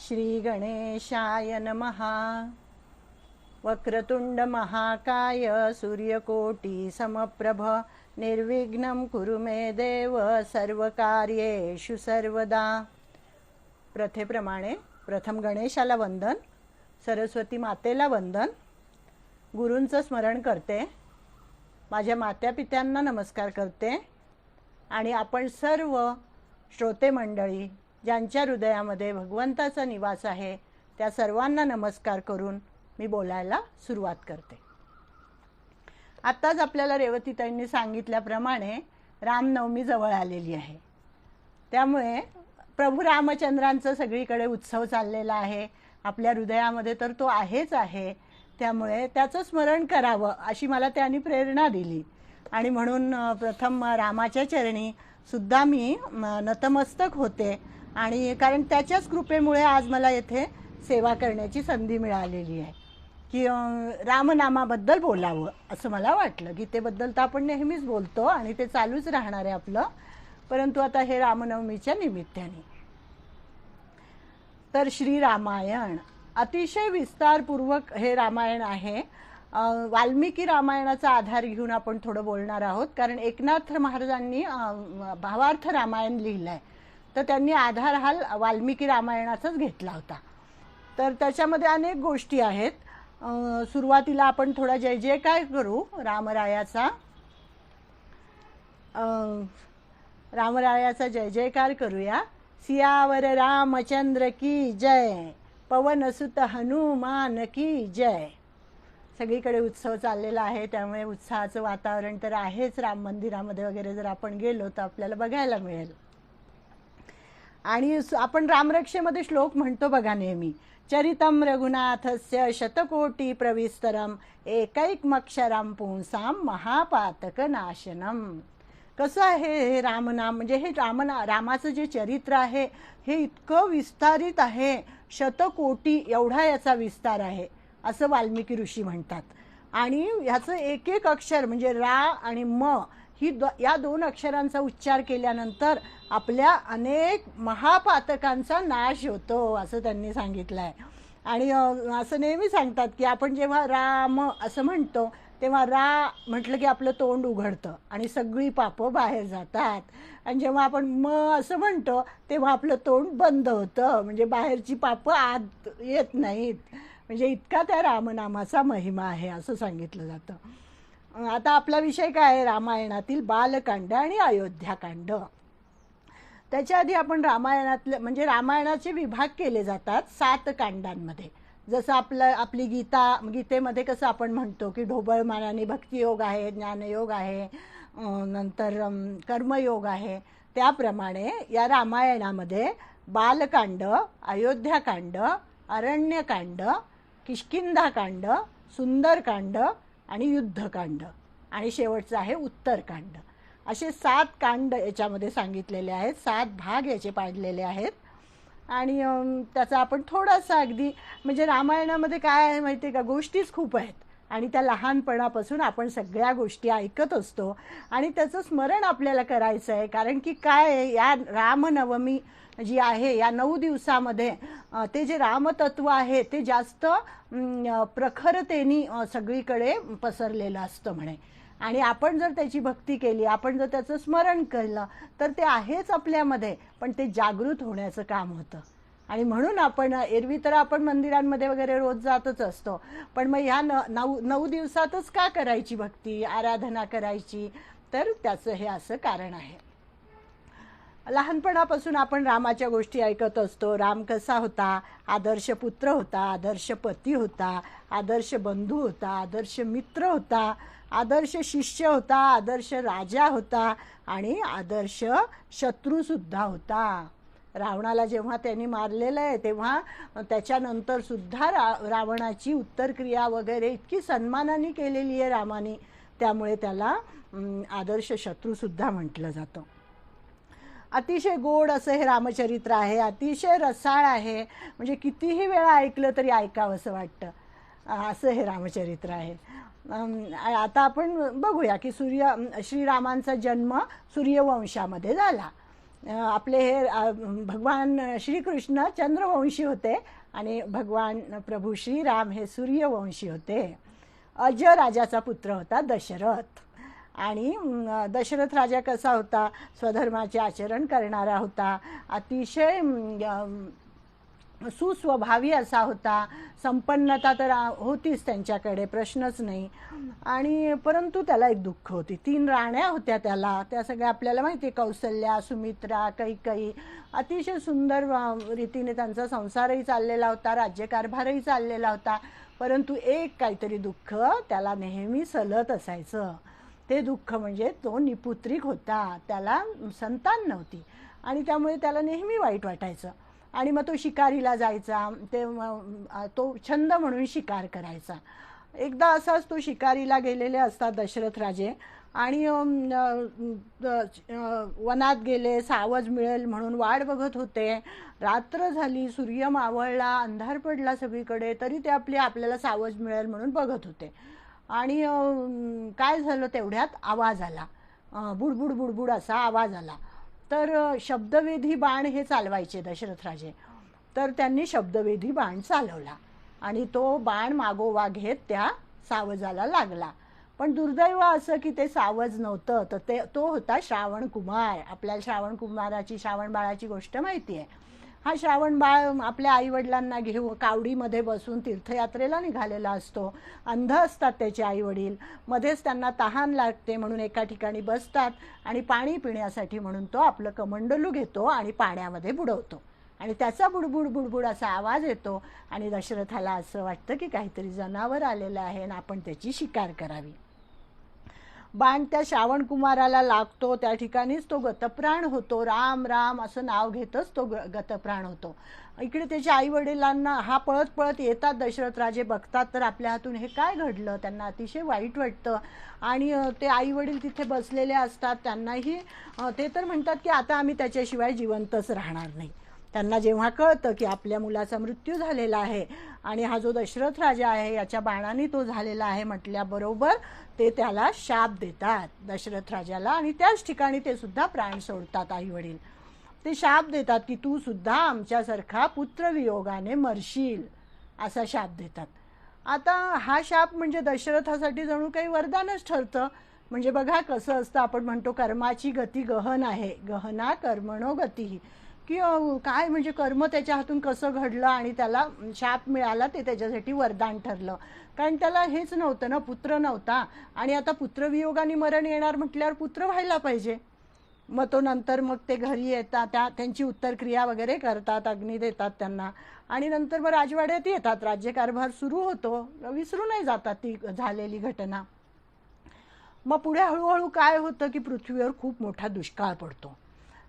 श्री गणेशाय नमः। वक्रतुंड महाकाय सूर्यकोटि समप्रभ निर्विघ्नं कुरु मे देव सर्वकार्येषु सर्वदा। प्रथेप्रमाणे प्रथम गणेशाला वंदन, सरस्वती मातेला वंदन, गुरूंचं स्मरण करते, माझ्या मात्यापित्यांना नमस्कार करते आणि आपण सर्व श्रोते मंडळी ज्यांच्या हृदयामध्ये भगवंताचा निवास आहे त्या सर्वांना नमस्कार करून मी बोलायला सुरुवात करते। आत्ताच आपल्याला रेवतीताईंनी सांगितल्याप्रमाणे रामनवमी जवळ आलेली आहे, त्यामुळे प्रभू रामचंद्रांचा सगळीकडे उत्सव चाललेला आहे, आपल्या हृदयामध्ये तर तो आहेच आहे, त्यामुळे त्याचं स्मरण करावं अशी मला त्यांनी प्रेरणा दिली आणि म्हणून प्रथम रामाच्या चरणी सुद्धा मी नतमस्तक होते आणि कारण त्याच्याच कृपेमुळे आज मला येथे सेवा करण्याची संधी मिळालेली आहे की रामनामाबद्दल बोलावं असं मला वाटलं। गीतेबद्दल तर आपण नेहमीच बोलतो आणि ते चालूच राहणार आहे आपलं, परंतु आता हे रामनवमीच्या निमित्ताने तर श्री रामायण अतिशय विस्तारपूर्वक हे रामायण आहे। वाल्मिकी रामायणाचा आधार घेऊन आपण थोडं बोलणार आहोत, कारण एकनाथ महाराजांनी भावार्थ रामायण लिहिलं आहे, तर त्यांनी आधार हा वाल्मिकी रामायणाचाच घेतला होता। तर त्याच्यामध्ये अनेक गोष्टी आहेत। सुरुवातीला आपण थोडा जय जयकार करू रामरायाचा, रामरायाचा जय जयकार करूया। सियावर रामचंद्र की जय, पवन सुत हनुमान की जय। सगळीकडे उत्सव चाललेला आहे, त्यामुळे उत्साहाचं वातावरण तर आहेच। राम मंदिरामध्ये वगैरे जर आपण गेलो तर आपल्याला बघायला मिळेल। आणि आपण रामरक्षेमध्ये श्लोक म्हणतो बघा नेहमी, चरितम रघुनाथस्य शतकोटी प्रविस्तरम एकैकमक्षरम पुंसाम महापातक नाशनम। कसं आहे हे रामनाम, म्हणजे हे रामाचं जे चरित्र आहे हे इतकं विस्तारित आहे, शतकोटी एवढा याचा विस्तार आहे असं वाल्मिकी ऋषी म्हणतात। आणि ह्याचं एक एक अक्षर म्हणजे रा आणि म या दोन अक्षरांचा उच्चार केल्यानंतर आपल्या अनेक महापातकांचा नाश होतो असं त्यांनी सांगितलं आहे। आणि असं नेहमी सांगतात की आपण जेव्हा राम असं म्हणतो तेव्हा रा म्हटलं की आपलं तोंड उघडतं आणि सगळी पापं बाहेर जातात, आणि जेव्हा आपण म असं म्हणतो तेव्हा आपलं तोंड बंद होतं, म्हणजे बाहेरची पापं आत येत नाहीत। म्हणजे इतका त्या रामनामाचा महिमा आहे असं सांगितलं जातं। आता आपला विषय काय आहे, रामायणातील बालकांड आणि अयोध्याकांड। त्याच्या आधी आपण रामायणातले म्हणजे रामायणाचे विभाग केले जातात 7 कांडांमध्ये। जसं आपली गीतेमध्ये कसं आपण म्हणतो की ढोबळमानाने भक्तियोग आहे, ज्ञानयोग आहे, नंतर कर्मयोग आहे, त्याप्रमाणे या रामायणामध्ये बालकांड, अयोध्याकांड, अरण्यकांड, किष्किंधाकांड, सुंदरकांड आणि युद्धकांड आणि शेवटचं आहे उत्तरकांड, असे 7 कांड याच्यामध्ये सांगितलेले आहेत। 7 भाग याचे पाडलेले आहेत। आणि त्याचा आपण थोडासा अगदी म्हणजे रामायणामध्ये काय आहे माहिती आहे का, गोष्टीच खूप आहेत आणि त्या लहानपणापासून आपण सगळ्या गोष्टी ऐकत असतो आणि त्याचं स्मरण आपल्याला करायचं आहे। कारण की काय आहे, या रामनवमी जी आहे या 9 दिवसामध्ये ते जे रामतत्व आहे ते जास्त प्रखरतेने सगळीकडे पसरलेलं असतं म्हणे। आणि आपण जर त्याची भक्ती केली, आपण जर त्याचं स्मरण केलं तर ते आहेच आपल्यामध्ये, पण ते जागृत होण्याचं काम होतं। आणि म्हणून आपण एरवी तर आपण मंदिरांमध्ये वगैरे रोज जातच असतो, पण मग ह्या 9 दिवसातच का करायची भक्ती, आराधना करायची, तर त्याचं हे असं कारण आहे। लहानपणापासून आपण रामाच्या गोष्टी ऐकत असतो। राम कसा होता, आदर्श पुत्र होता, आदर्श पती होता, आदर्श बंधू होता, आदर्श मित्र होता, आदर्श शिष्य होता, आदर्श राजा होता आणि आदर्श शत्रूसुद्धा होता। रावणाला जेव्हा त्यांनी मारलेलं आहे तेव्हा त्याच्यानंतर सुद्धा रावणाची उत्तरक्रिया वगैरे इतकी सन्मानाने केलेली आहे रामाने, त्यामुळे त्याला आदर्श शत्रूसुद्धा म्हटलं जातं। अतिशय गोड असं हे रामचरित्र आहे, अतिशय रसाळ आहे, म्हणजे कितीही वेळा ऐकलं तरी ऐकावं असं वाटतं असं हे रामचरित्र आहे। आता आपण बघूया की श्रीरामांचा जन्म सूर्यवंशामध्ये झाला। आपले हे भगवान श्रीकृष्ण चंद्रवंशी होते आणि भगवान प्रभू श्रीराम हे सूर्यवंशी होते. अज राजाचा पुत्र होता दशरथ. आणि दशरथ राजा कसा होता? स्वधर्माचे आचरण करणारा होता, अतिशय सुस्वभावी असा होता. संपन्नता तर होतीच त्यांच्याकडे, प्रश्नच नाही. आणि परंतु त्याला एक दुःख होती. 3 राण्या होत्या त्याला, त्या सगळ्या आपल्याला माहिती आहे, कौसल्या, सुमित्रा, कैकेयी. अतिशय सुंदर रीतीने त्यांचा संसारही चाललेला होता, राज्यकारभारही चाललेला होता. परंतु एक काहीतरी दुःख त्याला नेहमी सलत असायचं. ते दुःख म्हणजे तो निपुत्रिक होता, त्याला संतान नव्हती आणि त्यामुळे त्याला नेहमी वाईट वाटायचं. आणि मग तो शिकारीला जायचा, तो छंद म्हणून शिकार करायचा. एकदा असाच तो शिकारीला गेलेले असतात दशरथ राजे आणि वनात गेले, सावज मिळेल म्हणून वाट बघत होते. रात्र झाली, सूर्य मावळला, अंधार पडला सगळीकडे, तरी ते आपल्याला सावज मिळेल म्हणून बघत होते. आणि काय झालं, तेवढ्यात आवाज आला, बुडबुड बुडबुड असा आवाज आला. तर शब्दवेधी बाण हे चालवायचे दशरथ राजे, तर त्यांनी शब्दवेधी बाण चालवला आणि तो बाण मागोवा घेत त्या सावजाला लागला. पण दुर्दैव असं की ते सावज नव्हतं, तर तो होता श्रावण कुमार. आपल्याला श्रावण कुमाराची, श्रावण बाळाची गोष्ट माहिती आहे. हा श्रावण बाळ आपल्या आईवडिलांना घेऊन कावडीमध्ये बसून तीर्थयात्रेला निघालेला असतो. अंध असतात त्याचे आईवडील. मध्येच त्यांना तहान लागते म्हणून एका ठिकाणी बसतात आणि पाणी पिण्यासाठी म्हणून तो आपलं कमंडलू घेतो आणि पाण्यामध्ये बुडवतो आणि त्याचा बुडबुड बुडबुड असा आवाज येतो. आणि दशरथाला असं वाटतं की काहीतरी जनावर आलेलं आहे आणि आपण त्याची शिकार करावी. बाण त्या श्रावण कुमाराला लागतो, त्या ठिकाणीच तो गतप्राण होतो. राम राम असं नाव घेतच तो गतप्राण होतो. इकडे त्याच्या आई वडिलांना हा पळत पळत येतात. दशरथ राजे बघतात तर आपल्या हातून हे काय घडलं, त्यांना अतिशय वाईट वाटतं. आणि ते आई वडील तिथे बसलेले असतात, त्यांनाही ते तर म्हणतात की आता आम्ही त्याच्याशिवाय जिवंतच राहणार नाही. त्यांना जेव्हा कळतं की आपल्या मुलाचा मृत्यू झालेला आहे आणि हा जो दशरथ राजा आहे याच्या बाणाने तो झालेला आहे म्हटल्याबरोबर ते त्याला शाप देतात दशरथ राजाला. आणि त्याच ठिकाणी ते सुद्धा प्राण सोडतात आई वडील. ते शाप देतात की तू सुद्धा आमच्यासारखा पुत्रवियोगाने मरशील, असा शाप देतात. आता हा शाप म्हणजे दशरथासाठी जणू काही वरदानच ठरतं. म्हणजे बघा कसं असतं, आपण म्हणतो कर्माची गती गहन आहे, गहना कर्मणो गती, की काय म्हणजे कर्म त्याच्या हातून कसं घडलं आणि त्याला शाप मिळाला, ते त्याच्यासाठी वरदान ठरलं. कारण त्याला हेच नव्हतं ना, पुत्र नव्हता. आणि आता पुत्रवियोगाने मरण येणार म्हटल्यावर पुत्र व्हायला पाहिजे. मग तो नंतर मग ते घरी येतात, त्यांची उत्तरक्रिया वगैरे करतात, अग्नी देतात त्यांना आणि नंतर मग राजवाड्यात येतात. राज्यकारभार सुरू होतो, विसरू नाही जातात ती झालेली घटना. मग पुढे हळूहळू काय होतं की पृथ्वीवर खूप मोठा दुष्काळ पडतो.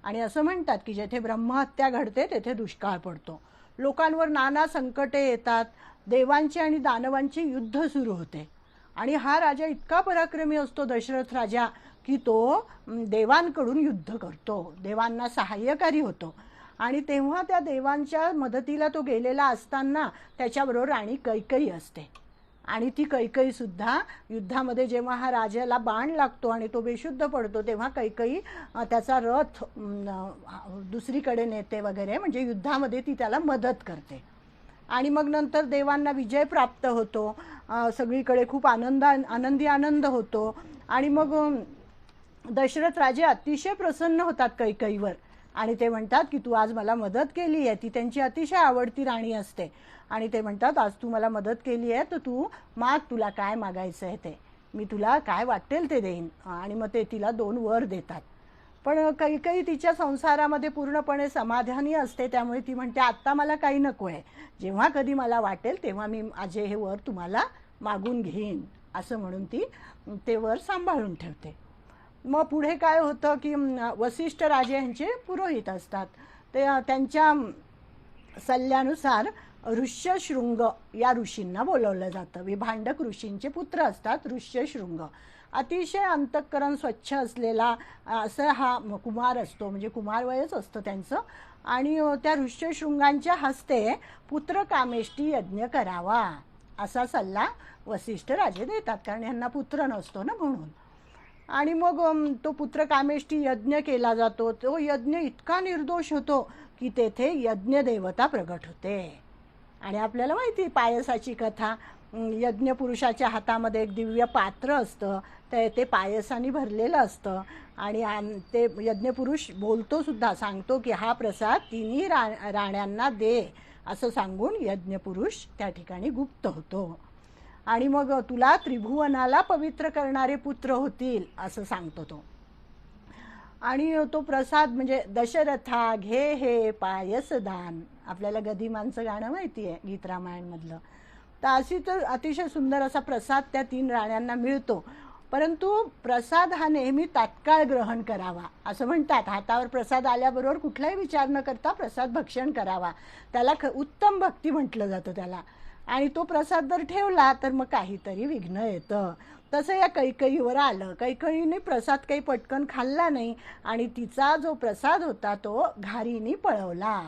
आणि असं म्हणतात की जेथे ब्रह्महत्या घडते तेथे दुष्काळ पडतो. लोकांवर नाना संकटे येतात, देवांचे आणि दानवांचे युद्ध सुरू होते. आणि हा राजा इतका पराक्रमी असतो दशरथ राजा की तो देवांकडून युद्ध करतो, देवांना सहाय्यकारी होतो. आणि तेव्हा त्या देवांच्या मदतीला तो गेलेला असताना त्याच्याबरोबर राणी कैकेयी असते. आणि ती कैकेयी सुद्धा युद्धामध्ये जेव्हा हा राजाला बाण लागतो आणि तो बेशुद्ध पडतो तेव्हा कैकेयी त्याचा रथ दुसरीकडे नेते वगैरे, म्हणजे युद्धामध्ये ती त्याला मदत करते. आणि मग नंतर देवांना विजय प्राप्त होतो, सगळीकडे खूप आनंदी आनंद होतो. आणि मग दशरथ राजे अतिशय प्रसन्न होतात कैकेयीवर आणि ते म्हणतात की तू आज मला मदत केली आहे. ती त्यांची अतिशय आवडती राणी असते. आणि ते म्हणतात आज तू मला मदत केली आहे तर तू माग, तुला काय मागायचं आहे ते, मी तुला काय वाटेल ते देईन. आणि मग ते तिला 2 वर देतात. पण कैकेयी तिच्या संसारामध्ये पूर्णपणे समाधानी असते, त्यामुळे ती म्हणते आत्ता मला काही नको आहे, जेव्हा कधी मला वाटेल तेव्हा मी माझे हे वर तुम्हाला मागून घेईन, असं म्हणून ती ते वर सांभाळून ठेवते. मग पुढे काय होतं की वसिष्ठ राजे यांचे पुरोहित असतात, ते त्यांच्या सल्ल्यानुसार ऋष्यशृंग या ऋषींना बोलवलं जातं. विभांडक ऋषींचे पुत्र असतात ऋष्यशृंग. अतिशय अंतःकरण स्वच्छ असलेला असा हा कुमार असतो, म्हणजे कुमारवयच असतं त्यांचं. आणि त्या ऋष्यशृंगांच्या हस्ते पुत्रकामेष्टी यज्ञ करावा असा सल्ला वसिष्ठ राजे देतात, कारण यांना पुत्र नसतो ना म्हणून. आणि मग तो पुत्रकामेष्टी यज्ञ केला जातो. तो यज्ञ इतका निर्दोष होतो की तेथे यज्ञ देवता प्रगट होते. आणि आपल्याला माहिती पायसाची कथा. यज्ञ पुरुषाच्या हातामध्ये एक दिव्य पात्र असतं, ते पायसाने भरलेलं असतं. आणि ते यज्ञपुरुष बोलतो सुद्धा, सांगतो की हा प्रसाद तिन्ही राण्यांना दे असं सांगून यज्ञपुरुष त्या ठिकाणी गुप्त होतो. आणि मग तुला त्रिभुवनाला पवित्र करणारे पुत्र होतील असं सांगतो तो. आणि तो प्रसाद म्हणजे दशरथा घे हे पायसदान. आपल्याला गदिमांचं गाणं माहिती आहे गीत रामायणमधलं. तर अशी तर अतिशय सुंदर असा प्रसाद त्या 3 राण्यांना मिळतो. परंतु प्रसाद हा नेहमी तात्काळ ग्रहण करावा असं म्हणतात. हातावर प्रसाद आल्याबरोबर कुठलाही विचार न करता प्रसाद भक्षण करावा. त्याला उत्तम भक्ती म्हटलं जातं त्याला. आणि तो प्रसाद जर ठेवला तर मग काहीतरी विघ्न येतं. तसं या कैकेयीवर आलं. कैकेयीने प्रसाद काही पटकन खाल्ला नाही आणि तिचा जो प्रसाद होता तो घारीने पळवला.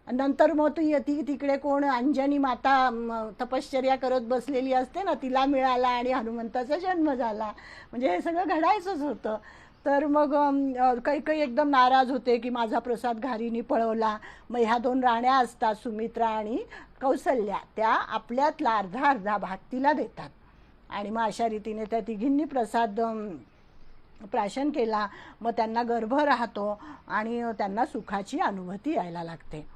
नंतर मग ती तिकडे कोण अंजनी माता तपश्चर्या करत बसलेली असते ना, तिला मिळाला आणि हनुमंताचा जन्म झाला. म्हणजे हे सगळं घडायचंच होतं. तर मग कैकेयी एकदम नाराज होते की माझा प्रसाद घारीने पळवला. मग ह्या 2 राण्या असतात सुमित्रा आणि कौसल्या, त्या आपल्यातला अर्धा अर्धा भाग तिला देतात. आणि मग अशा रीतीने त्या तिघींनी प्रसाद प्राशन केला. मग त्यांना गर्भ राहतो आणि त्यांना सुखाची अनुभूती यायला लागते.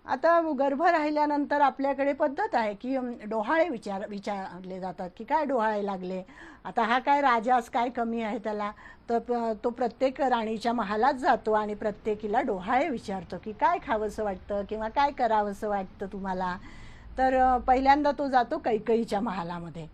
आता गर्भ राहिल्यानंतर आपल्याकडे पद्धत आहे की डोहाळे विचारले जातात की काय डोहाळे लागले. आता हा काय राजास काय कमी आहे त्याला. तर तो प्रत्येक राणीच्या महालात जातो आणि प्रत्येकीला डोहाळे विचारतो की काय खावंसं वाटतं किंवा काय करावंसं वाटतं तुम्हाला. तर पहिल्यांदा तो जातो कैकेयीच्या महालामध्ये.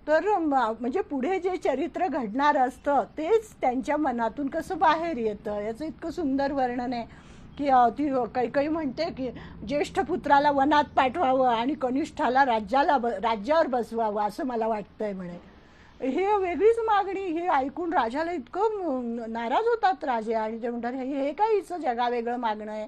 तर म्हणजे पुढे जे चरित्र घडणार असतं तेच त्यांच्या मनातून कसं बाहेर येतं याचं इतकं सुंदर वर्णन आहे की ती कैकेयी म्हणते की ज्येष्ठ पुत्राला वनात पाठवावं आणि कनिष्ठाला राज्यावर बसवावं असं मला वाटतंय म्हणे. हे वेगळीच मागणी. हे ऐकून राजाला इतकं नाराज होतात राजे आणि ते म्हणतात हे काय हिचं जगावेगळं मागणं आहे.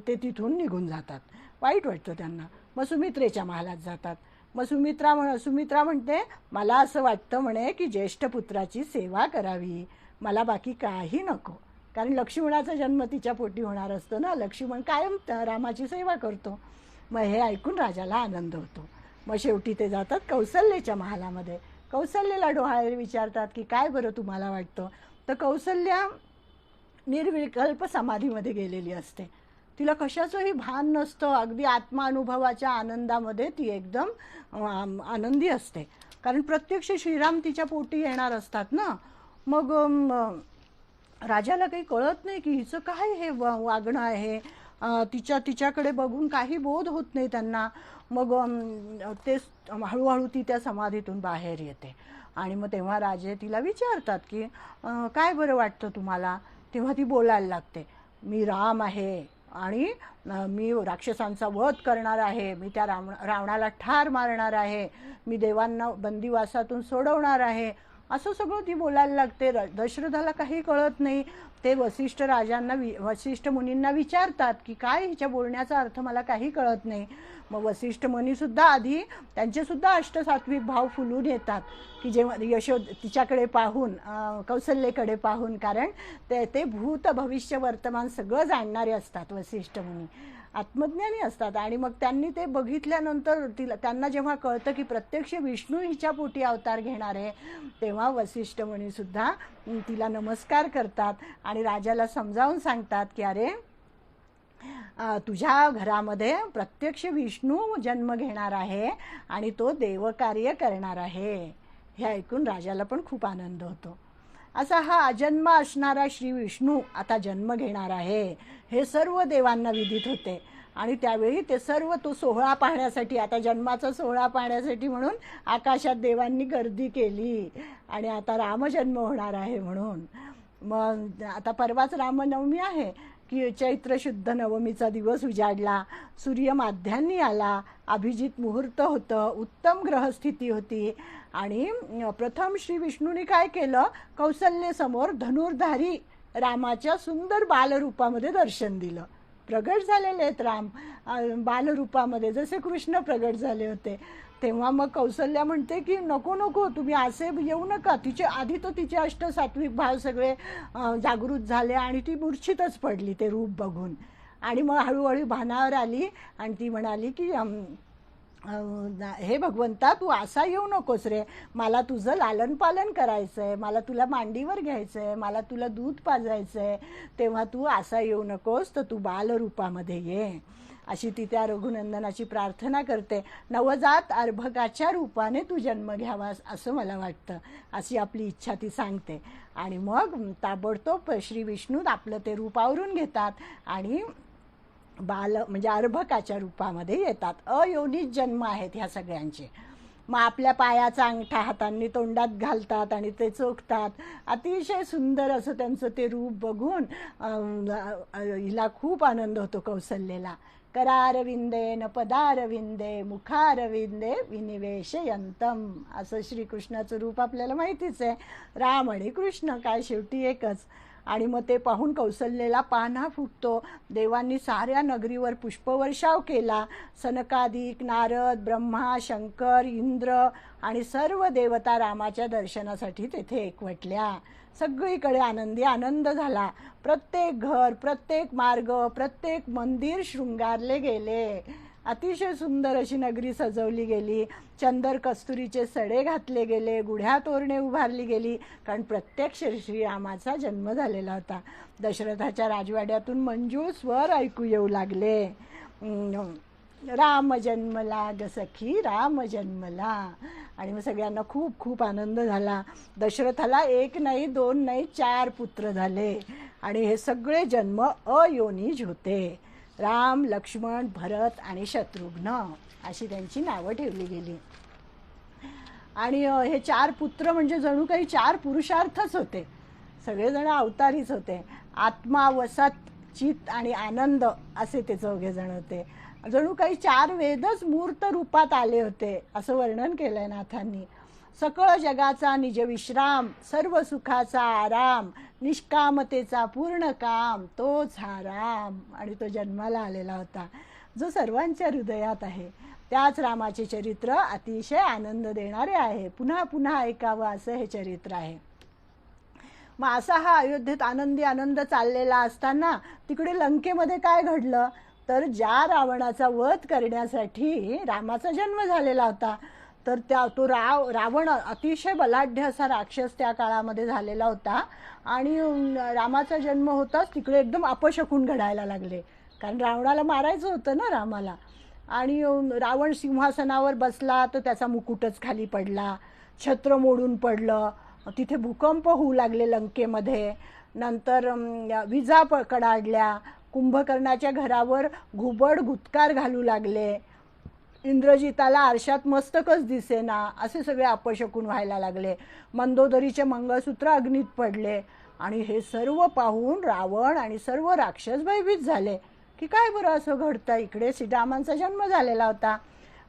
ते तिथून निघून जातात. वाईट वाटतं त्यांना. मग सुमित्रेच्या महालात जातात. मग सुमित्रा म्हणते मला असं वाटतं म्हणे की ज्येष्ठ पुत्राची सेवा करावी, मला बाकी काही नको. कारण लक्ष्मणाचा जन्म तिच्या पोटी होणार असतो ना. लक्ष्मण कायम रामाची सेवा करतो. मग हे ऐकून राजाला आनंद होतो. मग शेवटी ते जातात कौसल्याच्या महालामध्ये. कौसल्याला डोहाळे विचारतात की काय बरं तुम्हाला वाटतं. तर कौसल्या निर्विकल्प समाधीमध्ये गेलेली असते. तिला कशाचंही भान नसतं. अगदी आत्मानुभवाच्या आनंदामध्ये ती एकदम आनंदी असते. कारण प्रत्यक्ष श्रीराम तिच्या पोटी येणार असतात ना. मग राजाला काही कळत नाही की हिचं काय हे वागणं आहे. तिच्याकडे बघून काही बोध होत नाही त्यांना. मग ते हळूहळू ती त्या समाधीतून बाहेर येते. आणि मग तेव्हा राजे तिला विचारतात की काय बरं वाटतं तुम्हाला. तेव्हा ती बोलायला लागते. मी राम आहे आणि मी राक्षसांचा वध करणार आहे. मी त्या रावणाला ठार मारणार आहे. मी देवांना बंदिवासातून सोडवणार आहे. असं सगळं ती बोलायला लागते. दशरथाला काही कळत नाही. ते वसिष्ठ मुनींना विचारतात की काय हिच्या बोलण्याचा अर्थ मला काही कळत नाही. मग वसिष्ठ मुनीसुद्धा आधी त्यांचेसुद्धा अष्टसात्विक भाव फुलून येतात की जेव्हा तिच्याकडे पाहून कौसल्येकडे पाहून. कारण ते भूत भविष्य वर्तमान सगळं जाणणारे असतात वसिष्ठ मुनी, आत्मज्ञानी असतात. आणि मग त्यांनी ते बघितल्यानंतर त्यांना जेव्हा कळतं की प्रत्यक्ष विष्णू हिच्या पोटी अवतार घेणार आहे, तेव्हा वसिष्ठ मुनीसुद्धा तिला नमस्कार करतात आणि राजाला समजावून सांगतात की अरे तुझ्या घरामध्ये प्रत्यक्ष विष्णू जन्म घेणार आहे आणि तो देवकार्य करणार आहे. हे ऐकून राजाला पण खूप आनंद होतो. असा हा अजन्म असणारा श्री विष्णू आता जन्म घेणार आहे हे सर्व देवांना विदित होते. आणि त्यावेळी ते सर्व तो सोहळा पाहण्यासाठी, आता जन्माचा सोहळा पाहण्यासाठी म्हणून आकाशात देवांनी गर्दी केली. आणि आता रामजन्म होणार आहे म्हणून. मग आता परवाच रामनवमी आहे की चैत्र शुद्ध नवमीचा दिवस उजाडला. सूर्य माध्यान्नी आला. अभिजित मुहूर्त होतं. उत्तम ग्रहस्थिती होती. आणि प्रथम श्री विष्णूने काय केलं, कौसल्येसमोर धनुर्धारी रामाच्या सुंदर बालरूपामध्ये दर्शन दिलं. प्रगट झालेले आहेत राम बालरूपामध्ये, जसे कृष्ण प्रगट झाले होते. तेव्हा मग कौसल्या म्हणते की नको नको, तुम्ही असे येऊ नका. तिचे आधी तर तिचे अष्टसात्विक भाव सगळे जागृत झाले आणि ती मूर्छितच पडली ते रूप बघून. आणि मग हळूहळू भानावर आली आणि ती म्हणाली की हे भगवंता, तू असा येऊ नकोस रे, मला तुझं लालन पालन करायचं आहे, मला तुला मांडीवर घ्यायचं आहे, मला तुला दूध पाजायचं आहे, तेव्हा तू असा येऊ नकोस, तर तू बालरूपामध्ये ये, अशी ती त्या रघुनंदनाची प्रार्थना करते. नवजात अर्भकाच्या रूपाने तू जन्म घ्यावास असं मला वाटतं, अशी आपली इच्छा ती सांगते. आणि मग ताबडतोब श्री विष्णू आपलं ते रूप आवरून घेतात आणि बाल म्हणजे अर्भकाच्या रूपामध्ये येतात. अयोनित जन्म आहेत ह्या सगळ्यांचे. मग आपल्या पायाचा अंगठा हातांनी तोंडात घालतात आणि ते चोखतात. अतिशय सुंदर असं त्यांचं ते रूप बघून हिला खूप आनंद होतो कौसल्येला. करारविंदे न पदारविंदे मुखारविंदे विनिवेशयंतम, असं श्रीकृष्णाचं रूप आपल्याला माहितीच आहे. राम आणि कृष्ण काय शेवटी एकच. आणि मग ते पाहून कौसल्येला पान्हा फुटतो. देवांनी साऱ्या नगरीवर पुष्पवर्षाव केला. सनकादिक, नारद, ब्रह्मा, शंकर, इंद्र आणि सर्व देवता रामाच्या दर्शनासाठी तेथे एकवटल्या. सगळीकडे आनंदी आनंद झाला. प्रत्येक घर, प्रत्येक मार्ग, प्रत्येक मंदिर शृंगारले गेले. अतिशय सुंदर अशी नगरी सजवली गेली. चंदर कस्तुरीचे सडे घातले गेले, गुढ्या तोरणे उभारली गेली, कारण प्रत्यक्ष श्रीरामाचा जन्म झालेला होता. दशरथाच्या राजवाड्यातून मंजूळ स्वर ऐकू येऊ लागले. राम जन्मला ग सखी, राम जन्मला. आणि मग सगळ्यांना खूप खूप आनंद झाला. दशरथाला 1 नाही 2 नाही 4 पुत्र झाले आणि हे सगळे जन्म अयोनिज होते. राम, लक्ष्मण, भरत आणि शत्रुघ्न अशी त्यांची नावं ठेवली गेली. आणि हे 4 पुत्र म्हणजे जणू काही 4 पुरुषार्थच होते. सगळेजण अवतारीच होते. आत्मा, वसत, चित आणि आनंद असे ते 4 जण होते. जणू काही 4 वेदच मूर्त रूपात आले होते असं वर्णन केलंय नाथांनी. सकळ जगाचा निज विश्राम, सर्व सुखाचा आराम, निष्कामतेचा पूर्ण काम, तोच हा राम. आणि तो जन्माला आलेला होता जो सर्वांच्या हृदयात आहे. त्याच रामाचे चरित्र अतिशय आनंद देणारे आहे. पुन्हा पुन्हा ऐकावं असं हे चरित्र आहे. मग असा हा अयोध्येत आनंदी आनंद चाललेला असताना तिकडे लंकेमध्ये काय घडलं, तर ज्या रावणाचा वध करण्यासाठी रामाचा जन्म झालेला होता, तर तो रावण अतिशय बलाढ्य असा राक्षस त्या काळामध्ये झालेला होता. आणि रामाचा जन्म होताच तिकडे एकदम अपशकुन घडायला लागले, कारण रावणाला मारायचं होतं ना रामाला. आणि रावण सिंहासनावर बसला तर त्याचा मुकुटच खाली पडला, छत्र मोडून पडलं, तिथे भूकंप होऊ लागले लंकेमध्ये. नंतर विजा कडाडल्या, कुंभकर्णाच्या घरावर घुबड गुत्कार घालू लागले, इंद्रजिताला आरशात मस्तकच दिसेना, असे सगळे अपशकुन व्हायला लागले. मंदोदरीचे मंगळसूत्र अग्नीत पडले. आणि हे सर्व पाहून रावण आणि सर्व राक्षस भयभीत झाले की काय बरं असं घडतं. इकडे श्रीरामांचा जन्म झालेला होता.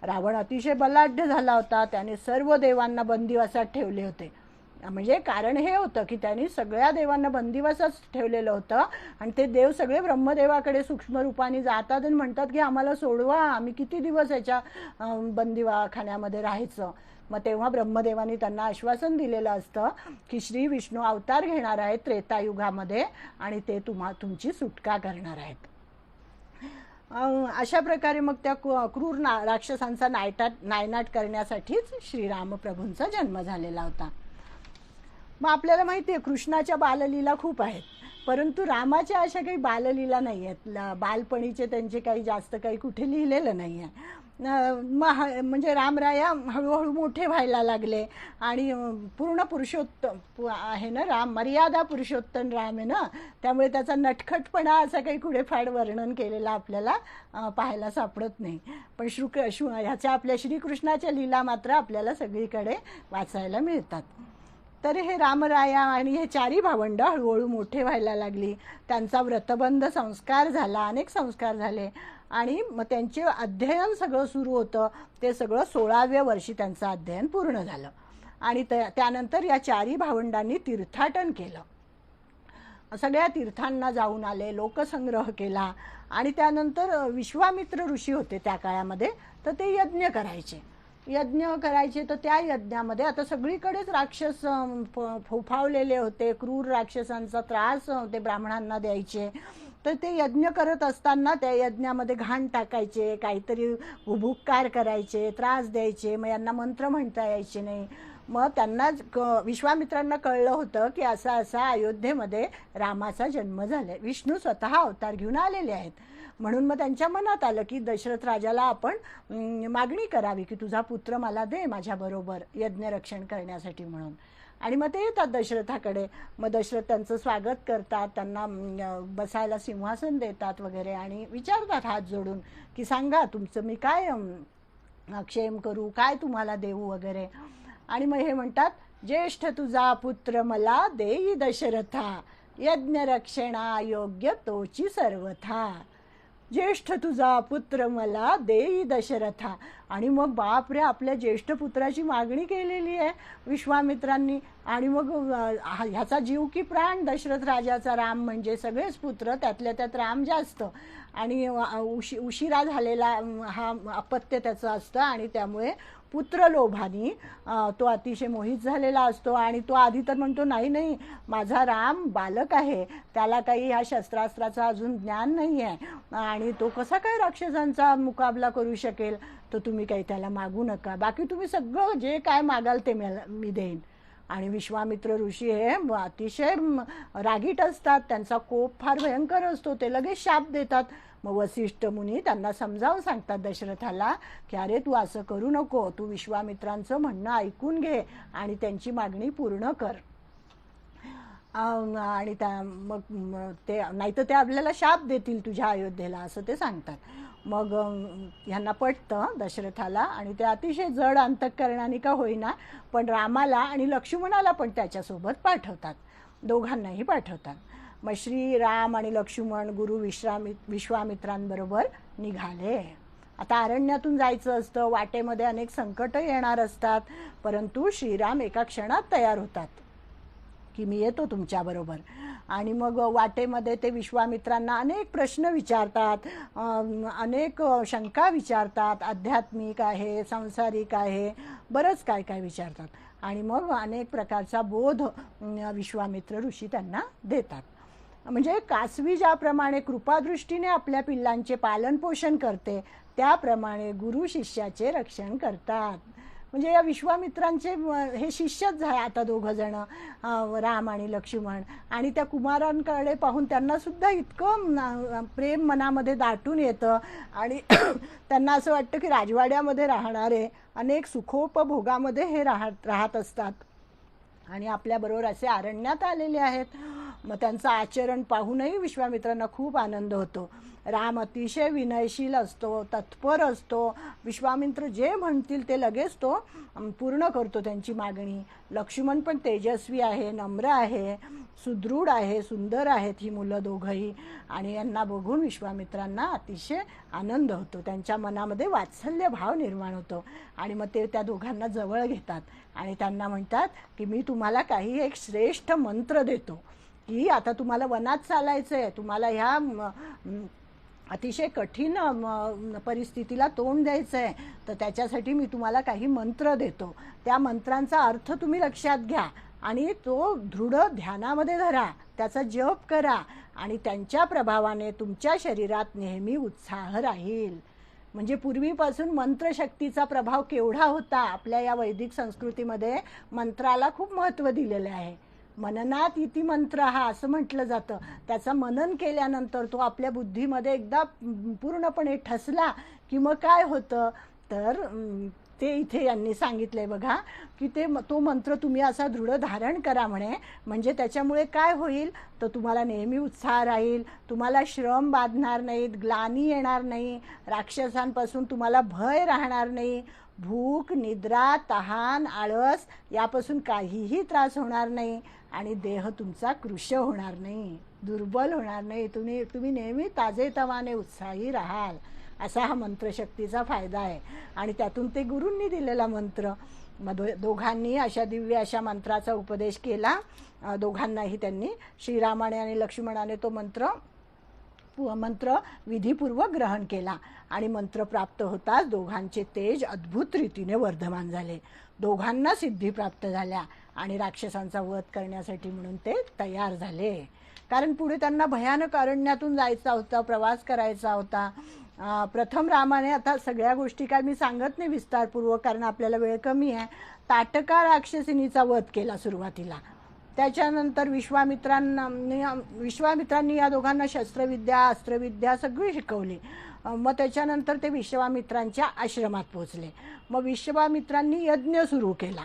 रावण अतिशय बलाढ्य झाला होता. त्याने सर्व देवांना बंदिवासात ठेवले होते. म्हणजे कारण हे होतं की त्यांनी सगळ्या देवांना बंदिवासात ठेवलेलं होतं. आणि ते देव सगळे ब्रह्मदेवाकडे सूक्ष्म रूपाने जातात आणि म्हणतात की आम्हाला सोडवा, आम्ही किती दिवस याच्या बंदिवाखान्यामध्ये राहायचं. मग तेव्हा ब्रह्मदेवानी त्यांना आश्वासन दिलेलं असतं की श्री विष्णू अवतार घेणार आहेत त्रेतायुगामध्ये आणि ते तुमची सुटका करणार आहेत. अशा प्रकारे मग त्या क्रूर राक्षसांचा नायनाट करण्यासाठीच श्रीरामप्रभूंचा जन्म झालेला होता. मग आपल्याला माहिती आहे कृष्णाच्या बाललीला खूप आहेत, परंतु रामाच्या अशा काही बाललीला नाही आहेत. बालपणीचे त्यांचे काही जास्त काही कुठे लिहिलेलं नाही आहे. म्हणजे रामराया हळूहळू मोठे व्हायला लागले आणि पूर्ण पुरुषोत्तम आहे ना राम, मर्यादा पुरुषोत्तम राम आहे ना, त्यामुळे त्याचा नटखटपणा असा काही कुठे फार वर्णन केलेला आपल्याला पाहायला सापडत नाही. पण ह्याच्या आपल्या श्रीकृष्णाच्या लीला मात्र आपल्याला सगळीकडे वाचायला मिळतात. तर हे रामराया आणि हे 4ही भावंडं हळूहळू मोठे व्हायला लागली. त्यांचा व्रतबंध संस्कार झाला, अनेक संस्कार झाले आणि मग त्यांचे अध्ययन सगळं सुरू होतं. ते सगळं 16व्या वर्षी त्यांचं अध्ययन पूर्ण झालं. आणि त्यानंतर या 4ही भावंडांनी तीर्थाटन केलं. सगळ्या तीर्थांना जाऊन आले, लोकसंग्रह केला आणि त्यानंतर विश्वामित्र ऋषी होते त्या काळामध्ये, तर ते यज्ञ करायचे. तर त्या यज्ञामध्ये आता सगळीकडेच राक्षस फोफावलेले होते, क्रूर राक्षसांचा त्रास ते ब्राह्मणांना द्यायचे. तर ते यज्ञ करत असताना त्या यज्ञामध्ये घाण टाकायचे, काहीतरी भुभुक्कार करायचे, त्रास द्यायचे, मग यांना मंत्र म्हणता यायचे नाही. मग त्यांना विश्वामित्रांना कळलं होतं की असा असा अयोध्येमध्ये रामाचा जन्म झालाय, विष्णू स्वतः अवतार घेऊन आलेले आहेत. म्हणून मग त्यांच्या मनात आलं की दशरथ राजाला आपण मागणी करावी की तुझा पुत्र मला दे माझ्याबरोबर यज्ञरक्षण करण्यासाठी म्हणून. आणि मग ते येतात दशरथाकडे. मग दशरथ त्यांचं स्वागत करतात, त्यांना बसायला सिंहासन देतात वगैरे आणि विचारतात हात जोडून की सांगा तुमचं मी काय क्षेम करू, काय तुम्हाला देऊ वगैरे. आणि मग हे म्हणतात, ज्येष्ठ तुझा पुत्र मला देई दशरथा, यज्ञरक्षणा योग्य तोची सर्वथा. ज्येष्ठ तुझा पुत्र मला देई दशरथा. आणि मग बापरे, आपल्या ज्येष्ठ पुत्राची मागणी केलेली आहे विश्वामित्रांनी. आणि मग ह्याचा जीव की प्राण दशरथ राजाचा, राम म्हणजे सगळेच पुत्र, त्यातल्या त्यात राम जास्त. आणि उशिरा झालेला हा अपत्य त्याचं असतं आणि त्यामुळे पुत्रलोभानी तो अतिशय मोहित झालेला असतो. आणि तो आधी तर म्हणतो नाही नाही, माझा राम बालक आहे, त्याला काही ह्या शस्त्रास्त्राचं अजून ज्ञान नाही आहे आणि तो कसा काय राक्षसांचा मुकाबला करू शकेल, तर तुम्ही काही त्याला मागू नका, बाकी तुम्ही सगळं जे काय मागाल ते मी देईन. आणि विश्वामित्र ऋषी हे अतिशय रागीट असतात, त्यांचा कोप फार भयंकर असतो, ते लगेच शाप देतात. मग वसिष्ठ मुनी त्यांना समजावून सांगतात दशरथाला की अरे तू असं करू नको, तू विश्वामित्रांचं म्हणणं ऐकून घे आणि त्यांची मागणी पूर्ण कर. आणि त्या मग ते नाहीतर ते आपल्याला शाप देतील तुझ्या अयोध्येला, असं ते सांगतात. मग ह्यांना पटतं दशरथाला आणि ते अतिशय जड अंतःकरणाने का होईना पण रामाला आणि लक्ष्मणाला पण त्याच्यासोबत पाठवतात, दोघांनाही पाठवतात. मग श्रीराम आणि लक्ष्मण गुरु विश्वामित्रांबरोबर निघाले. आता अरण्यातून जायचं असतं, वाटेमध्ये अनेक संकट येणार असतात, परंतु श्रीराम एका क्षणात तयार होतात की मी येतो तुमच्याबरोबर. आणि मग वाटेमध्ये ते विश्वामित्रांना अनेक प्रश्न विचारतात, अनेक शंका विचारतात, आध्यात्मिक आहे, सांसारिक आहे, बरंच काय काय विचारतात. आणि मग अनेक प्रकारचा बोध विश्वामित्र ऋषी त्यांना देतात. म्हणजे कासवी ज्याप्रमाणे कृपादृष्टीने आपल्या पिल्लांचे पालनपोषण करते, त्याप्रमाणे गुरु शिष्याचे रक्षण करतात. म्हणजे या विश्वामित्रांचे हे शिष्यच आहे आता दोघं जण, राम आणि लक्ष्मण. आणि त्या कुमारांकडे पाहून त्यांना सुद्धा इतकं प्रेम मनामध्ये दाटून येतं आणि त्यांना असं वाटतं की राजवाड्यामध्ये राहणारे अनेक सुखोपभोगामध्ये हे राहत असतात आणि आपल्याबरोबर असे अरण्यात आलेले आहेत. मग त्यांचं आचरण पाहूनही विश्वामित्रांना खूप आनंद होतो. राम अतिशय विनयशील असतो, तत्पर असतो, विश्वामित्र जे म्हणतील ते लगेच तो पूर्ण करतो त्यांची मागणी. लक्ष्मण पण तेजस्वी आहे, नम्र आहे, सुदृढ आहे, सुंदर आहेत ही मुलं दोघंही. आणि यांना बघून विश्वामित्रांना अतिशय आनंद होतो, त्यांच्या मनामध्ये वात्सल्य भाव निर्माण होतो. आणि मग ते त्या दोघांना जवळ घेतात आणि त्यांना म्हणतात की मी तुम्हाला काही एक श्रेष्ठ मंत्र देतो की आता तुम्हाला वनात चालायचं आहे, तुम्हाला ह्या अतिशय कठीण परिस्थितीला तोंड द्यायचं आहे, तर त्याच्यासाठी मी तुम्हाला काही मंत्र देतो. त्या मंत्रांचा अर्थ तुम्ही लक्षात घ्या आणि तो दृढ ध्यानामध्ये धरा, त्याचा जप करा आणि त्यांच्या प्रभावाने तुमच्या शरीरात नेहमी उत्साह राहील. म्हणजे पूर्वीपासून मंत्रशक्तीचा प्रभाव केवढा होता. आपल्या या वैदिक संस्कृतीमध्ये मंत्राला खूप महत्त्व दिलेलं आहे. मननात इति मंत्र हा असं म्हटलं जातं. त्याचं मनन केल्यानंतर तो आपल्या बुद्धीमध्ये एकदा पूर्णपणे ठसला की मग काय होतं, तर ते इथे यांनी सांगितलंय बघा की तो मंत्र तुम्ही असा दृढ धारण करा म्हणे. म्हणजे त्याच्यामुळे काय होईल, तर तुम्हाला नेहमी उत्साह राहील, तुम्हाला श्रम बाधणार नाहीत, ग्लानी येणार नाही, राक्षसांपासून तुम्हाला भय राहणार नाही, भूक, निद्रा, तहान, आळस यापासून काहीही त्रास होणार नाही आणि देह तुमचा कृश होणार नाही, दुर्बल होणार नाही, तुम्ही नेहमी ताजेतवाने उत्साही राहाल असा हा मंत्रशक्तीचा फायदा आहे. आणि त्यातून ते गुरूंनी दिलेला मंत्र. मग दोघांनी अशा दिव्य अशा मंत्राचा उपदेश केला. दोघांनाही त्यांनी श्रीरामाने आणि लक्ष्मणाने तो मंत्र विधीपूर्वक ग्रहण केला. आणि मंत्र प्राप्त होताच दोघांचे तेज अद्भुत रीतीने वर्धमान झाले. दोघांना सिद्धी प्राप्त झाल्या आणि राक्षसांचा वध करण्यासाठी म्हणून ते तयार झाले. कारण पुढे त्यांना भयानक अरण्यातून जायचा होता, प्रवास करायचा होता. प्रथम रामाने, आता सगळ्या गोष्टी काय मी सांगत नाही विस्तारपूर्वक कारण आपल्याला वेळ कमी आहे, ताटका राक्षसिनीचा वध केला सुरुवातीला. त्याच्यानंतर विश्वामित्रांनी या दोघांना शस्त्रविद्या अस्त्रविद्या सगळी शिकवली. मग त्याच्यानंतर ते विश्वामित्रांच्या आश्रमात पोहोचले. मग विश्वामित्रांनी यज्ञ सुरू केला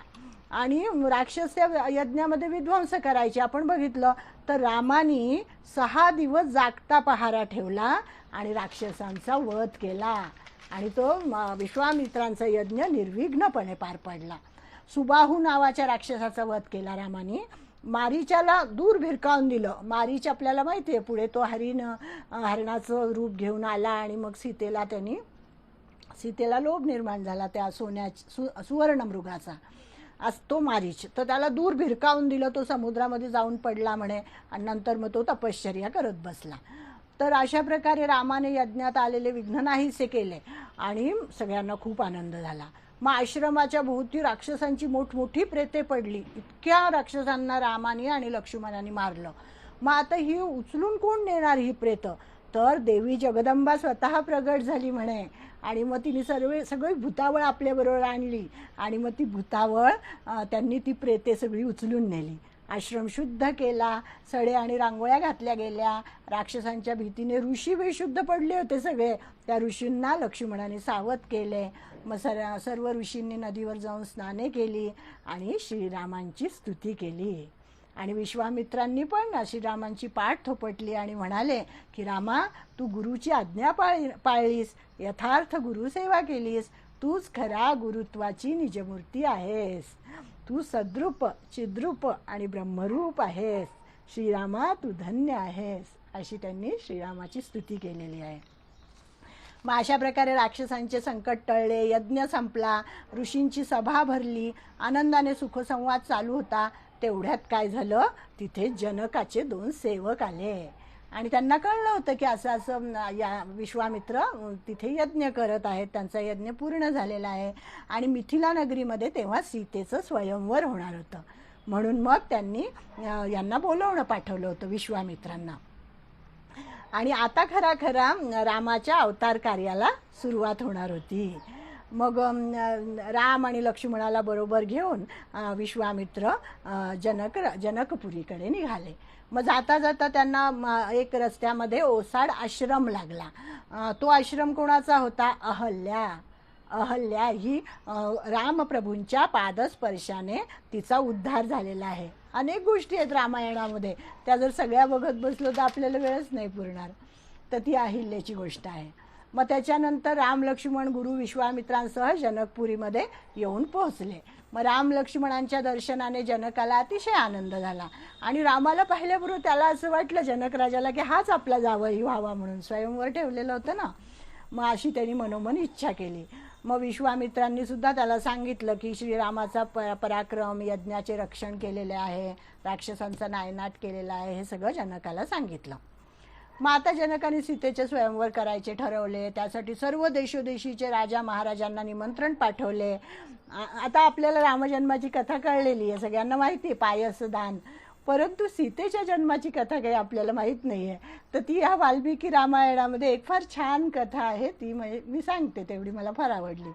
आणि राक्षस या यज्ञामध्ये विध्वंस करायचे. आपण बघितलं तर रामानी 6 दिवस जागता पहारा ठेवला आणि राक्षसांचा वध केला आणि तो विश्वामित्रांचा यज्ञ निर्विघ्नपणे पार पडला. सुबाहू नावाच्या राक्षसाचा वध केला रामानी. मारीचाला दूर भिरकावून दिलं. मारीच आपल्याला माहिती आहे, पुढे तो हरणाचं रूप घेऊन आला आणि मग सीतेला लोभ निर्माण झाला त्या सुवर्ण मृगाचा. तो मारीच, तर त्याला दूर भिरकावून दिलं. तो समुद्रामध्ये जाऊन पडला म्हणे आणि नंतर मग तो तपश्चर्या करत बसला. तर अशा प्रकारे रामाने यज्ञात आलेले विघ्न नाहीसे केले आणि सगळ्यांना खूप आनंद झाला. मग आश्रमाच्या भोवती राक्षसांची मोठमोठी प्रेते पडली. इतक्या राक्षसांना रामाने आणि लक्ष्मणाने मारलं. मग आता ही उचलून कोण नेणार ही प्रेत? तर देवी जगदंबा स्वतः प्रगट झाली म्हणे आणि मग तिने सगळी भूतावळ आपल्याबरोबर आणली आणि मग ती भूतावळ त्यांनी ती प्रेते सगळी उचलून नेली. आश्रम शुद्ध केला, सडे आणि रांगोळ्या घातल्या गेल्या. राक्षसांच्या भीतीने ऋषी बेशुद्ध पडले होते सगळे. त्या ऋषींना लक्ष्मणाने सावध केले. मग सर्व ऋषींनी नदीवर जाऊन स्नाने केली आणि श्रीरामांची स्तुती केली. आणि विश्वामित्रांनी पण श्रीरामांची पाठ थोपटली आणि म्हणाले की रामा, तू गुरुची आज्ञा पाळलीस, यथार्थ गुरुसेवा केलीस, तूच खरा गुरुत्वाची निजमूर्ती आहेस. तू सद्रूप, चिद्रूप आणि ब्रह्मरूप आहेस. श्रीरामा, तू धन्य आहेस. अशी त्यांनी श्रीरामाची स्तुती केलेली आहे. मग अशा प्रकारे राक्षसांचे संकट टळले, यज्ञ संपला, ऋषींची सभा भरली, आनंदाने सुखसंवाद चालू होता. तेवढ्यात काय झालं, तिथे जनकाचे 2 सेवक आले आणि त्यांना कळलं होतं की असं या विश्वामित्र तिथे यज्ञ करत आहेत. त्यांचा यज्ञ पूर्ण झालेला आहे आणि मिथिला नगरीमध्ये तेव्हा सीतेचं स्वयंवर होणार होतं. म्हणून मग त्यांनी यांना बोलवणं पाठवलं होतं विश्वामित्रांना. आणि आता खरा रामाच्या अवतार कार्याला सुरुवात होणार होती. मग राम आणि लक्ष्मणाला बरोबर घेऊन विश्वामित्र जनकपुरीकडे निघाले. मग जाता जाता त्यांना एक रस्त्यामध्ये ओसाड आश्रम लागला. तो आश्रम कोणाचा होता? अहल्या ही रामप्रभूंच्या पादस्पर्शाने तिचा उद्धार झालेला आहे. अनेक गोष्टी आहेत रामायणामध्ये, त्या जर सगळ्या बघत बसलो तर आपल्याला वेळच नाही पुरणार. तर ती अहिल्याची गोष्ट आहे. मग त्याच्यानंतर राम लक्ष्मण गुरु विश्वामित्रांसह जनकपुरीमध्ये येऊन पोहोचले. मग राम लक्ष्मणांच्या दर्शनाने जनकाला अतिशय आनंद झाला आणि रामाला पाहिल्याबरोबर त्याला असं वाटलं जनक राजाला की हाच आपला जावई व्हावा म्हणून. स्वयंवर ठेवलेलं होतं ना, मग अशी त्यांनी मनोमन इच्छा केली. मग विश्वामित्रांनी सुद्धा त्याला सांगितलं की श्रीरामाचा पराक्रम, यज्ञाचे रक्षण केलेले आहे, राक्षसांचा नायनाट केलेला आहे, हे सगळं जनकाला सांगितलं. मग आता जनकाने सीतेचे स्वयंवर करायचे ठरवले. त्यासाठी सर्व देशोदेशीचे राजा महाराजांना निमंत्रण पाठवले. आता आपल्याला रामजन्माची कथा कळलेली आहे, सगळ्यांना माहिती आहे, पायसदान. परंतु सीतेच्या जन्माची कथा काही आपल्याला माहीत नाही आहे. तर ती ह्या वाल्मिकी रामायणामध्ये एक फार छान कथा आहे, ती मी सांगते, तेवढी मला फार आवडली.